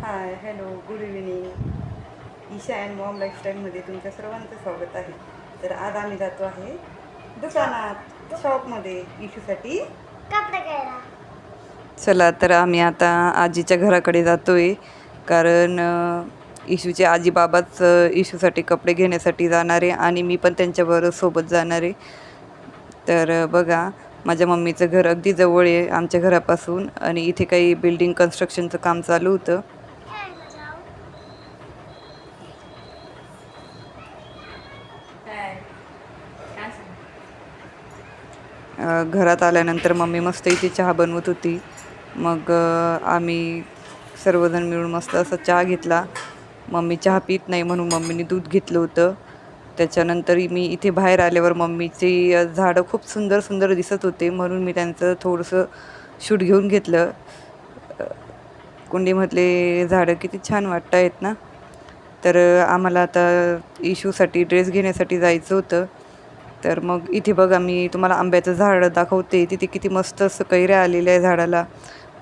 High hello good evening. Isha and mom लाईफस्टाईलमध्ये तुमच्या सर्वांचं स्वागत आहे. तर आज आम्ही जातो आहे दुकानात, शॉपमध्ये इशूसाठी कपडे घ्यायला. चला तर आम्ही आता आजीच्या घराकडे जातोय, कारण इशूचे आजी बाबाच इशूसाठी कपडे घेण्यासाठी जाणार आहे आणि मी पण त्यांच्याबरोबर सोबत जाणार आहे. तर बघा, माझ्या मम्मीचं घर अगदी जवळ आहे आमच्या घरापासून आणि इथे काही बिल्डिंग कन्स्ट्रक्शनचं काम चालू होतं. घरात आल्यानंतर मम्मी मस्त इथे चहा बनवत होती. मग आम्ही सर्वजण मिळून मस्त असा चहा घेतला. मम्मी चहा पित नाही म्हणून मम्मीने दूध घेतलं होतं. त्याच्यानंतर मी इथे बाहेर आल्यावर मम्मीची झाडं खूप सुंदर सुंदर दिसत होते, म्हणून मी त्यांचं थोडंसं शूट घेऊन घेतलं. कुंडीमधले झाडं किती छान वाटत आहेत ना. तर आम्हाला आता इशूसाठी ड्रेस घेण्यासाठी जायचं होतं. तर मग इथे बघा, मी तुम्हाला आंब्याचं झाड दाखवते. तिथे किती मस्त असं कैऱ्या आलेल्या आहे झाडाला.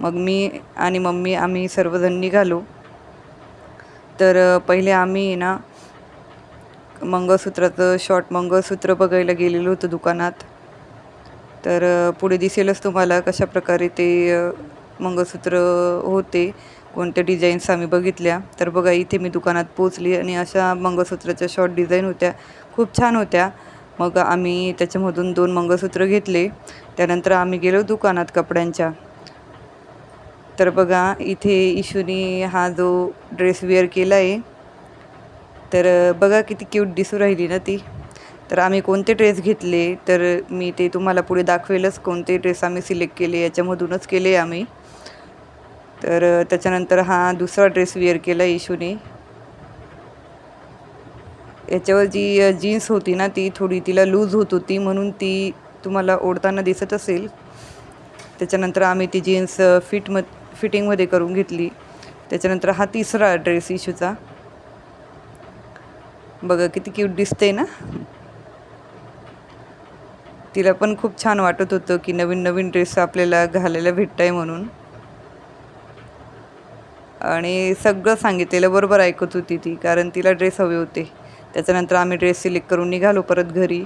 मग मी आणि मम्मी आम्ही सर्वजण निघालो. तर पहिले आम्ही ना मंगळसूत्राचं शॉर्ट मंगळसूत्र बघायला गेलेलो होतो दुकानात. तर पुढे दिसेलच तुम्हाला कशा प्रकारे ते मंगळसूत्र होते, कोणत्या डिझाईन्स आम्ही बघितल्या. तर बघा, इथे मी दुकानात पोचली आणि अशा मंगळसूत्राच्या शॉर्ट डिझाईन होत्या, खूप छान होत्या. मग आम्ही त्याच्यामधून 2 मंगळसूत्र घेतले. त्यानंतर आम्ही गेलो दुकानात कपड्यांच्या. तर बघा, इथे इशूनी हा जो ड्रेस वेअर केला आहे, तर बघा किती क्यूट दिसू राहिली ना ती. तर आम्ही कोणते ड्रेस घेतले तर मी ते तुम्हाला पुढे दाखवेलच. कोणते ड्रेस आम्ही सिलेक्ट केले याच्यामधूनच केले आम्ही. तर त्याच्यानंतर हा दुसरा ड्रेस वेअर केला इशूने. याच्यावर जी जीन्स होती ना, ती थोडी तिला लूज होत होती, म्हणून ती तुम्हाला ओढताना दिसत असेल. त्याच्यानंतर आम्ही ती जीन्स फिटिंगमध्ये करून घेतली. त्याच्यानंतर हा तिसरा ड्रेस इशूचा. बघा किती क्यूट दिसते ना. तिला पण खूप छान वाटत होतं की नवीन नवीन ड्रेस आपल्याला घालायला भेटत आहे म्हणून. आणि सगळं सांगितलेलं बरोबर ऐकत होती ती, कारण तिला ड्रेस हवे होते. त्याच्यानंतर आम्ही ड्रेस सिलेक्ट करून निघालो परत घरी.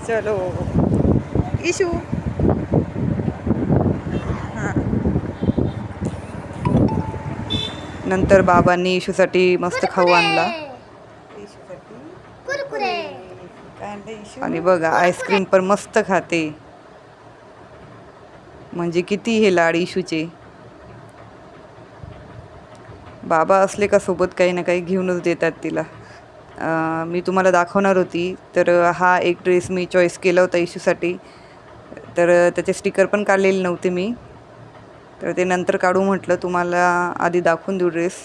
चलो इशू. हां, नंतर बाबांनी इशूसाठी मस्त खाऊ आणला. आणि बघा, आईस्क्रीम पण मस्त खाते. म्हणजे किती हे लाड इशूचे. बाबा असले का सोबत काही ना काही घेऊनच देतात तिला. मी तुम्हाला दाखवणार होती. तर हा एक ड्रेस मी चॉईस केला होता इशूसाठी. तर त्याचे स्टिकर पण काढलेले नव्हते मी, तर ते नंतर काढू म्हटलं, तुम्हाला आधी दाखवून देऊ ड्रेस.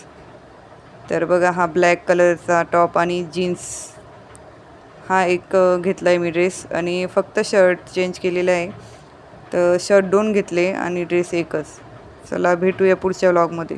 तर बघा, हा ब्लॅक कलरचा टॉप आणि जीन्स हा एक घेतला आहे मी ड्रेस, आणि फक्त शर्ट चेंज केलेलं आहे. तर शर्ट 2 घेतले आणि ड्रेस एकच. चला भेटूया पुढच्या व्लॉगमध्ये.